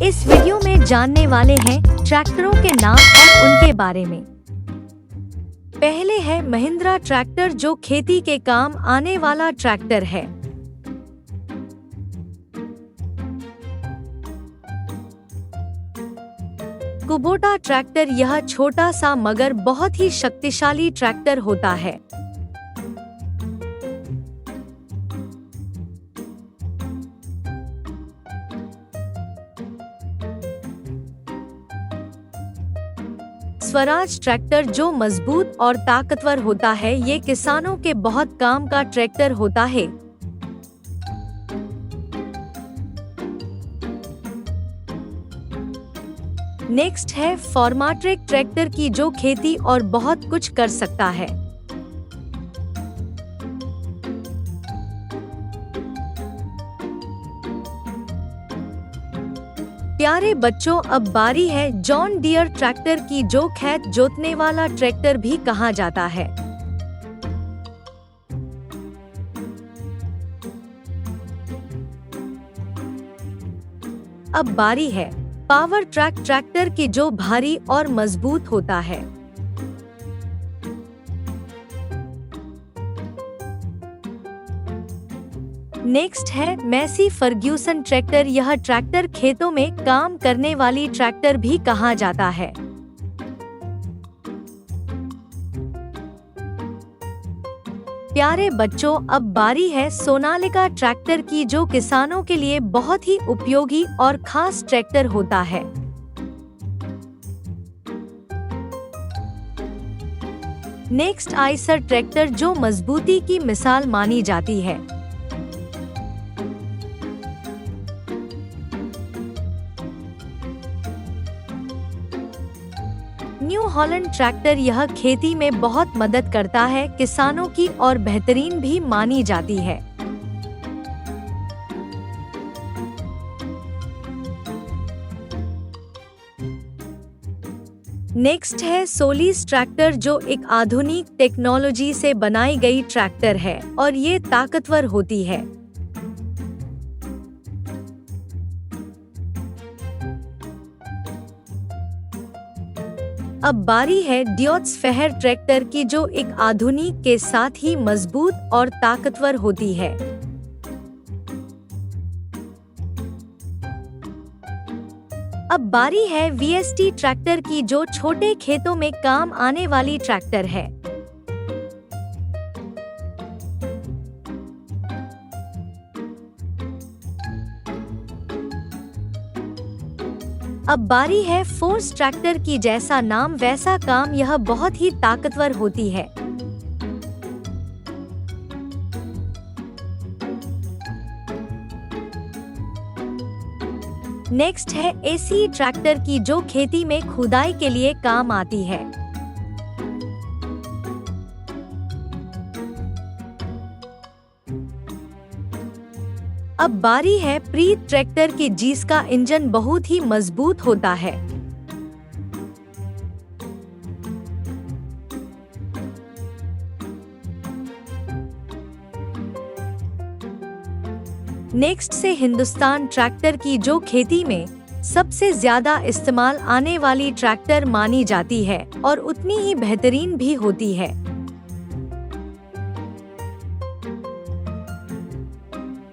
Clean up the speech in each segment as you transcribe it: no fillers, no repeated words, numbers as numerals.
इस वीडियो में जानने वाले हैं ट्रैक्टरों के नाम और उनके बारे में। पहले है महिंद्रा ट्रैक्टर, जो खेती के काम आने वाला ट्रैक्टर है। कुबोटा ट्रैक्टर, यह छोटा सा मगर बहुत ही शक्तिशाली ट्रैक्टर होता है। स्वराज ट्रैक्टर, जो मजबूत और ताकतवर होता है, ये किसानों के बहुत काम का ट्रैक्टर होता है। नेक्स्ट है फॉर्माट्रेक ट्रैक्टर की, जो खेती और बहुत कुछ कर सकता है। प्यारे बच्चों, अब बारी है जॉन डियर ट्रैक्टर की, जो खेत जोतने वाला ट्रैक्टर भी कहा जाता है। अब बारी है पावर ट्रैक ट्रैक्टर की, जो भारी और मजबूत होता है। नेक्स्ट है मैसी फर्ग्यूसन ट्रैक्टर, यह ट्रैक्टर खेतों में काम करने वाली ट्रैक्टर भी कहा जाता है। प्यारे बच्चों, अब बारी है सोनालिका ट्रैक्टर की, जो किसानों के लिए बहुत ही उपयोगी और खास ट्रैक्टर होता है। नेक्स्ट आइसर ट्रैक्टर, जो मजबूती की मिसाल मानी जाती है। न्यू हॉलैंड ट्रैक्टर, यह खेती में बहुत मदद करता है किसानों की और बेहतरीन भी मानी जाती है। नेक्स्ट है सोलिस ट्रैक्टर, जो एक आधुनिक टेक्नोलॉजी से बनाई गई ट्रैक्टर है और ये ताकतवर होती है। अब बारी है ड्योट्स फेहर ट्रैक्टर की, जो एक आधुनिक के साथ ही मजबूत और ताकतवर होती है। अब बारी है वीएसटी ट्रैक्टर की, जो छोटे खेतों में काम आने वाली ट्रैक्टर है। अब बारी है फोर्स ट्रैक्टर की, जैसा नाम वैसा काम, यह बहुत ही ताकतवर होती है। नेक्स्ट है एसी ट्रैक्टर की, जो खेती में खुदाई के लिए काम आती है। अब बारी है प्रीत ट्रैक्टर की, जिसका इंजन बहुत ही मजबूत होता है। नेक्स्ट से हिंदुस्तान ट्रैक्टर की, जो खेती में सबसे ज्यादा इस्तेमाल आने वाली ट्रैक्टर मानी जाती है और उतनी ही बेहतरीन भी होती है।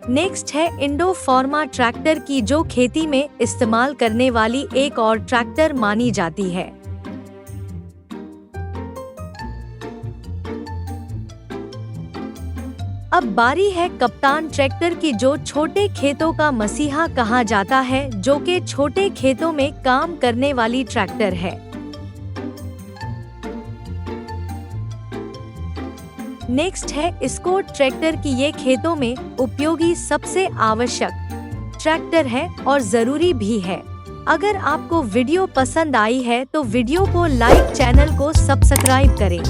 नेक्स्ट है इंडो फॉर्मा ट्रैक्टर की, जो खेती में इस्तेमाल करने वाली एक और ट्रैक्टर मानी जाती है। अब बारी है कप्तान ट्रैक्टर की, जो छोटे खेतों का मसीहा कहा जाता है, जो कि छोटे खेतों में काम करने वाली ट्रैक्टर है। नेक्स्ट है स्कॉट ट्रैक्टर की, ये खेतों में उपयोगी सबसे आवश्यक ट्रैक्टर है और जरूरी भी है। अगर आपको वीडियो पसंद आई है तो वीडियो को लाइक, चैनल को सब्सक्राइब करें।